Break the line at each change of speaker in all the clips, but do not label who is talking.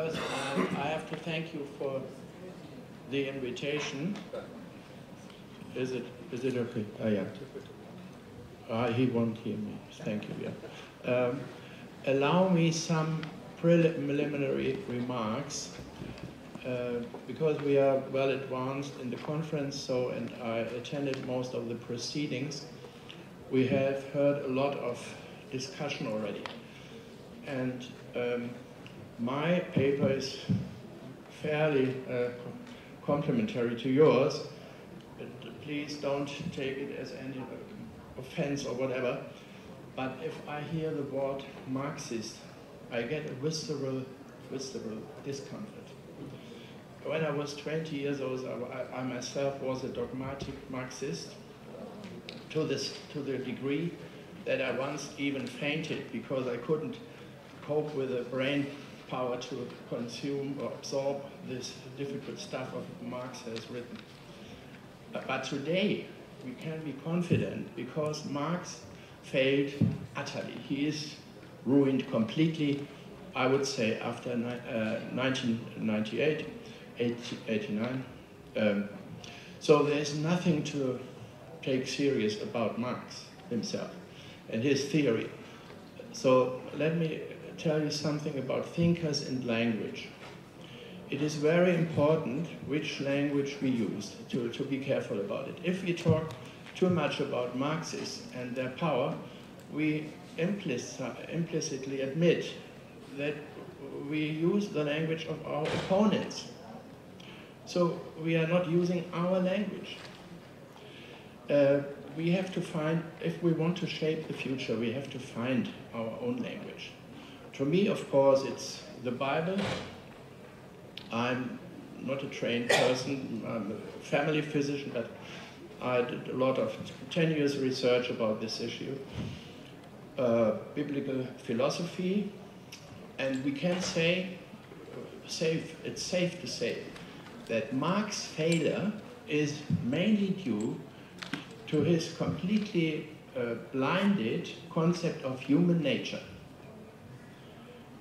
First, I have to thank you for the invitation. Is it okay? Yeah. He won't hear me. Thank you. Yeah. Allow me some preliminary remarks because we are well advanced in the conference. And I attended most of the proceedings. We have heard a lot of discussion already, and my paper is fairly complementary to yours. But please don't take it as any offense or whatever. But if I hear the word Marxist, I get a visceral discomfort. When I was 20 years old, I myself was a dogmatic Marxist to the degree that I once even fainted because I couldn't cope with the brain power to consume or absorb this difficult stuff of Marx has written. But today we can be confident because Marx failed utterly. He is ruined completely, I would say, after 1998, 89. So there's nothing to take serious about Marx himself and his theory. So let me tell you something about thinkers and language. It is very important which language we use to be careful about it. If we talk too much about Marxists and their power, we implicitly admit that we use the language of our opponents. So we are not using our language. We have to find, if we want to shape the future, we have to find our own language. To me, of course, it's the Bible. I'm not a trained person, I'm a family physician, but I did a lot of 10 years research about this issue. Biblical philosophy, and we can say, it's safe to say, that Marx's failure is mainly due to his completely blinded concept of human nature.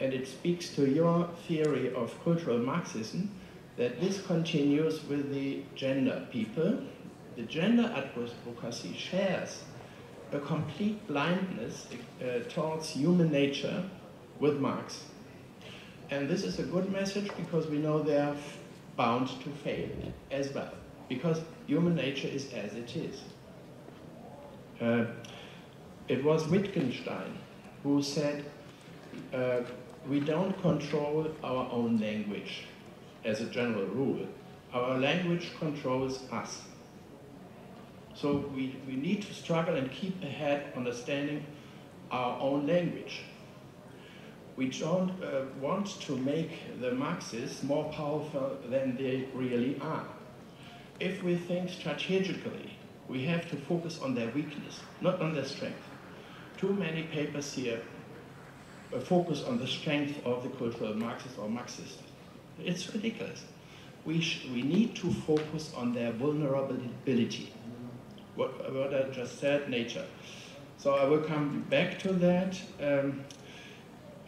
And it speaks to your theory of cultural Marxism that this continues with the gender people. The gender advocacy shares a complete blindness towards human nature with Marx. And this is a good message because we know they are bound to fail as well, because human nature is as it is. It was Wittgenstein who said, we don't control our own language as a general rule. Our language controls us. So we need to struggle and keep ahead understanding our own language. We don't want to make the Marxists more powerful than they really are. If we think strategically, we have to focus on their weakness, not on their strength. Too many papers here focus on the strength of the cultural Marxist or Marxist. It's ridiculous. We need to focus on their vulnerability. What I just said, nature. So I will come back to that.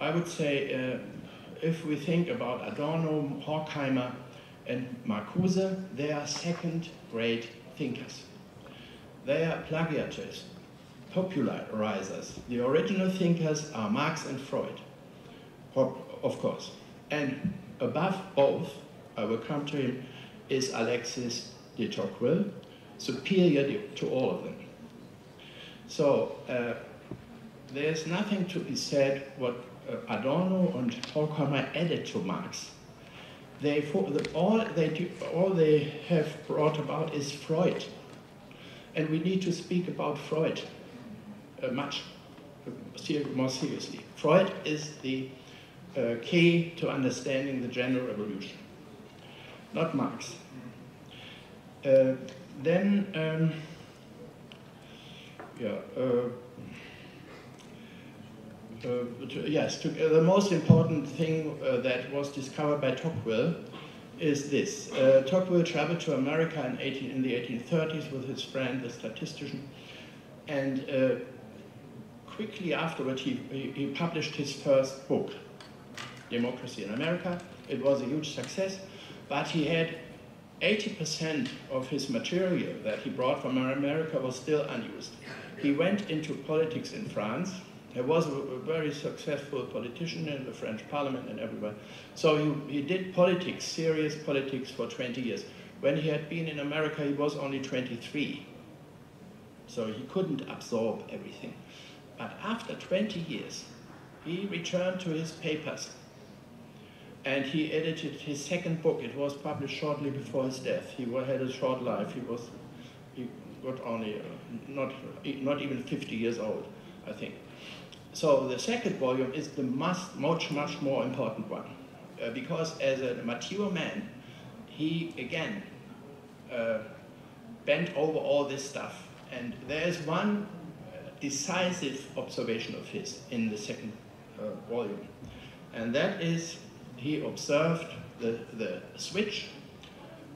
I would say if we think about Adorno, Horkheimer, and Marcuse, they are second-grade thinkers. They are plagiarists, popularizers. The original thinkers are Marx and Freud, of course. And above both, I will come to him, is Alexis de Tocqueville, superior to all of them. So there's nothing to be said what Adorno and Horkheimer added to Marx. All they have brought about is Freud. And we need to speak about Freud much more seriously. Freud is the key to understanding the gender revolution, not Marx. The most important thing that was discovered by Tocqueville is this. Tocqueville traveled to America in the 1830s with his friend, the statistician, and quickly afterward he published his first book, Democracy in America, It was a huge success, but he had 80% of his material that he brought from America was still unused. He went into politics in France. He was a very successful politician in the French parliament and everywhere. So he did politics, serious politics, for 20 years. When he had been in America, he was only 23. So he couldn't absorb everything. But after 20 years, he returned to his papers. And he edited his second book. It was published shortly before his death. He had a short life. He got only not even 50 years old, I think. So the second volume is the much more important one, because as a mature man, he again bent over all this stuff. And there's one decisive observation of his in the second volume, and that is he observed the switch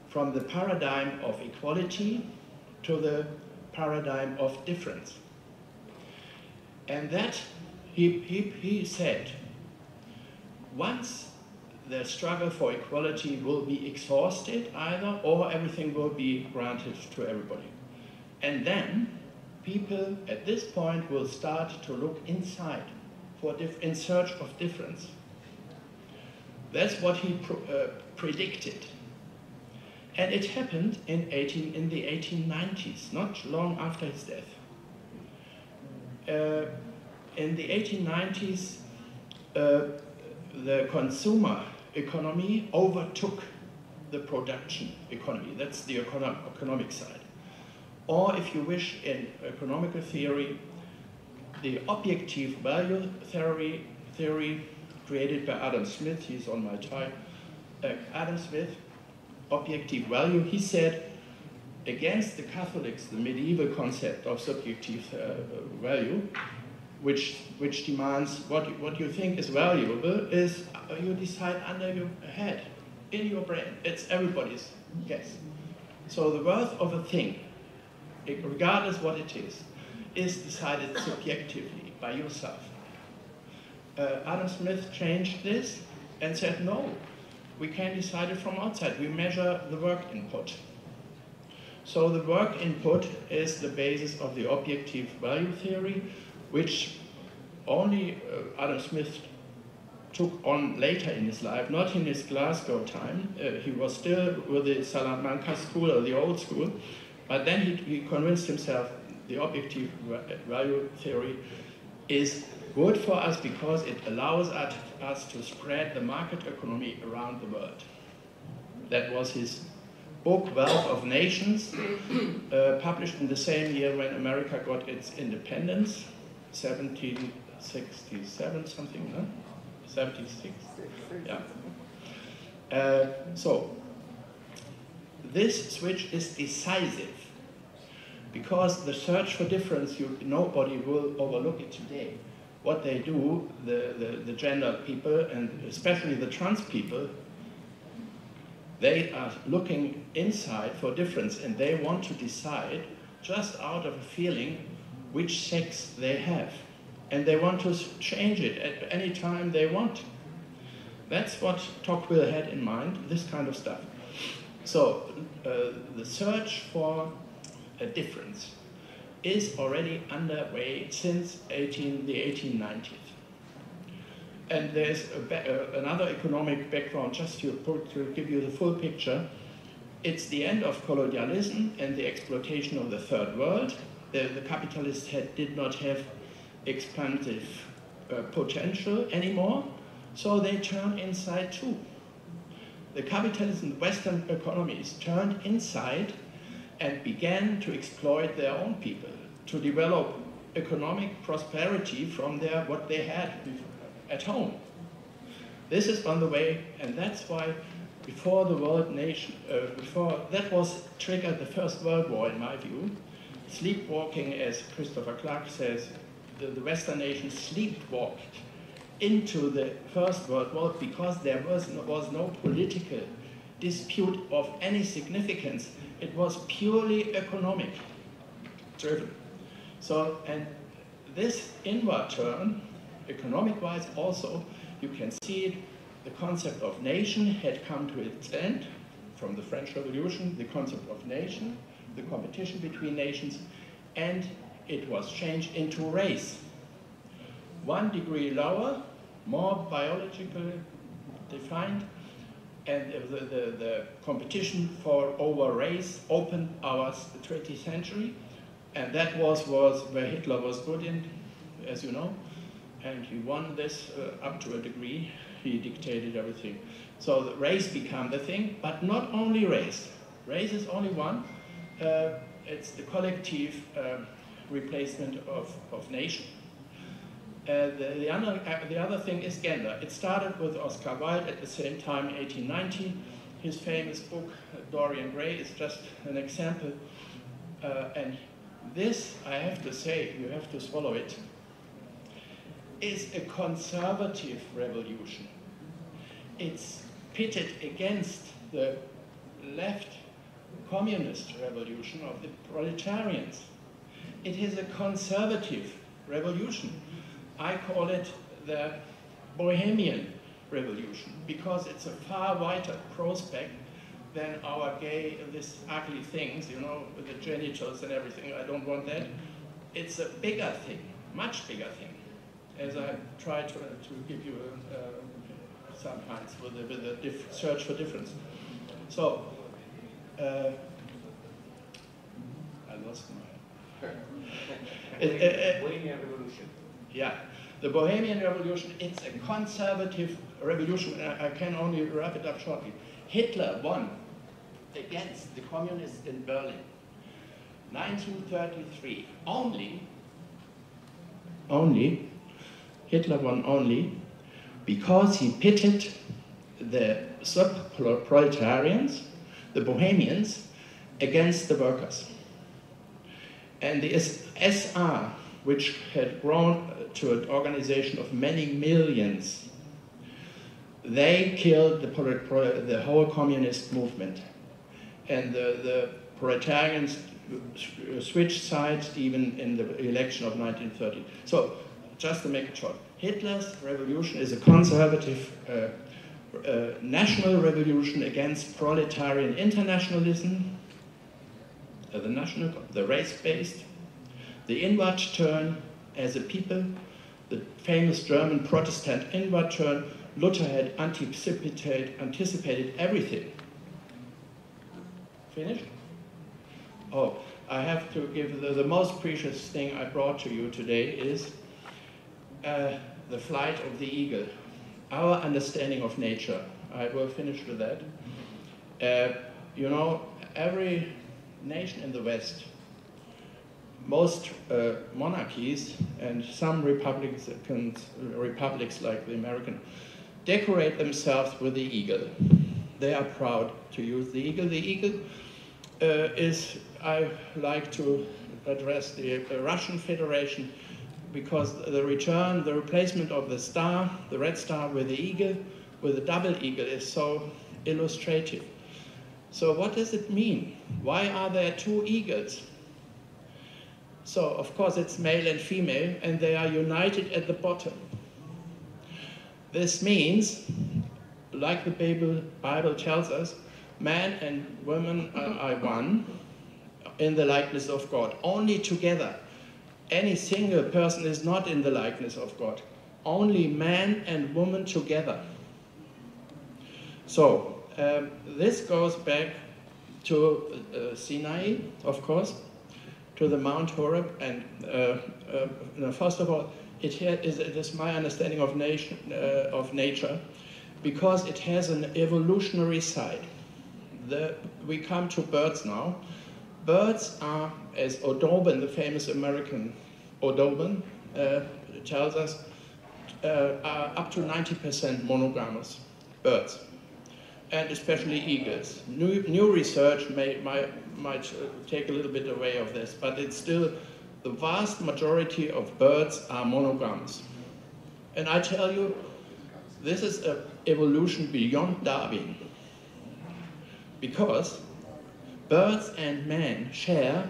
from the paradigm of equality to the paradigm of difference. And that, he said, once the struggle for equality will be exhausted either, or everything will be granted to everybody. And then people at this point will start to look inside in search of difference. That's what he predicted. And it happened in the 1890s, not long after his death. In the 1890s, the consumer economy overtook the production economy. That's the economic side. Or, if you wish, in economical theory, the objective value theory created by Adam Smith, he's on my tie. Adam Smith, objective value, he said, against the Catholics, the medieval concept of subjective value, which demands what you think is valuable is you decide under your head, in your brain. It's everybody's guess. So the worth of a thing, regardless what it is decided subjectively by yourself. Adam Smith changed this and said, no, we can decide it from outside. We measure the work input. So the work input is the basis of the objective value theory, which only Adam Smith took on later in his life, not in his Glasgow time. He was still with the Salamanca school, or the old school, but then he convinced himself the objective value theory is good for us because it allows us to spread the market economy around the world. That was his book, Wealth of Nations, published in the same year when America got its independence, 1767 something, no? 76? Yeah. So, this switch is decisive because the search for difference, nobody will overlook it today. What they do, the gender people, and especially the trans people, they are looking inside for difference, and they want to decide, just out of a feeling, which sex they have. And they want to change it at any time they want. That's what Tocqueville had in mind, this kind of stuff. So the search for a difference is already underway since the 1890s. And there's another economic background, just to give you the full picture. It's the end of colonialism and the exploitation of the third world. The capitalists did not have expansive potential anymore, so they turned inside too. The capitalists in Western economies turned inside and began to exploit their own people, to develop economic prosperity from what they had at home. This is on the way, and that's why before the world nation, that was triggered the First World War, in my view. Sleepwalking, as Christopher Clark says, the Western nations sleepwalked into the First World War because there was no political dispute of any significance. It was purely economic driven. So, and this inward turn, economic-wise also, you can see it the concept of nation had come to its end from the French Revolution, the concept of nation, the competition between nations, and it was changed into race. 1 degree lower, more biologically defined, and the competition for over race opened our 20th century, and that was where Hitler was good in, as you know, and he won this up to a degree. He dictated everything. So the race became the thing, but not only race. Race is only one. It's the collective replacement of nation. The other thing is gender. It started with Oscar Wilde at the same time, 1890. His famous book, Dorian Gray, is just an example. And this, I have to say, you have to swallow it, is a conservative revolution. It's pitted against the left communist revolution of the proletarians. It is a conservative revolution. I call it the Bohemian Revolution because it's a far wider prospect than our gay, these ugly things, you know, with the genitals and everything. I don't want that. It's a bigger thing, much bigger thing, as I try to give you sometimes with the search for difference. So, I lost my...
Bohemian Revolution.
Yeah, the Bohemian Revolution, it's a conservative revolution. I can only wrap it up shortly. Hitler won against the communists in Berlin. 1933. Hitler won only because he pitted the sub-proletarians, the Bohemians, against the workers. And the SR, which had grown to an organization of many millions, they killed the whole communist movement. And the proletarians switched sides even in the election of 1930. So, just to make it short, Hitler's revolution is a conservative national revolution against proletarian internationalism, the race-based, the inward turn as a people, the famous German Protestant inward turn. Luther had anticipated everything. Finished? Oh, I have to give the most precious thing I brought to you today is the flight of the eagle, our understanding of nature. I will finish with that. You know, every nation in the West, most monarchies and some republics like the American, decorate themselves with the eagle. They are proud to use the eagle. The eagle is, I like to address the Russian Federation, because the replacement of the star, the red star with the eagle, with the double eagle is so illustrative. So what does it mean? Why are there two eagles? So of course it's male and female, and they are united at the bottom. This means, like the Bible tells us, man and woman are one in the likeness of God, only together. Any single person is not in the likeness of God. Only man and woman together. So, this goes back to Sinai, of course, to the Mount Horeb, and first of all, it is my understanding of nature, because it has an evolutionary side. We come to birds now. Birds are, as Audubon, the famous American Audubon, tells us, are up to 90% monogamous birds, and especially eagles. New research might take a little bit away of this, but it's still the vast majority of birds are monogamous. And I tell you, this is an evolution beyond Darwin, because birds and man share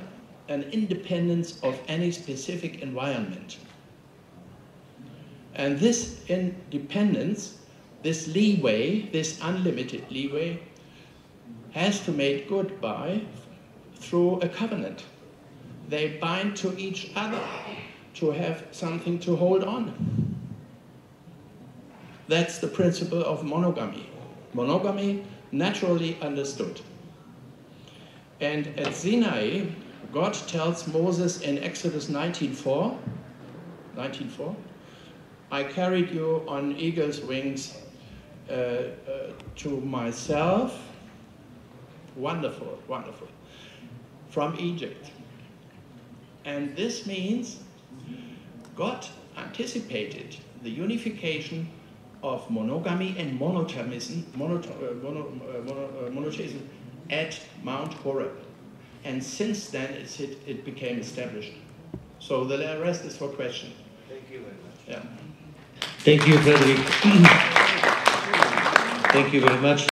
an independence of any specific environment. And this independence this leeway, this unlimited leeway, has to make good by through a covenant. They bind to each other to have something to hold on. That's the principle of monogamy. Monogamy, naturally understood. And at Sinai, God tells Moses in Exodus 19:4, I carried you on eagle's wings to myself, wonderful, wonderful, from Egypt. And this means God anticipated the unification of monogamy and monotheism at Mount Horeb. And since then it became established. So the rest is for question.
Thank you very much.
Yeah.
Thank you, Friedrich. Thank you very much.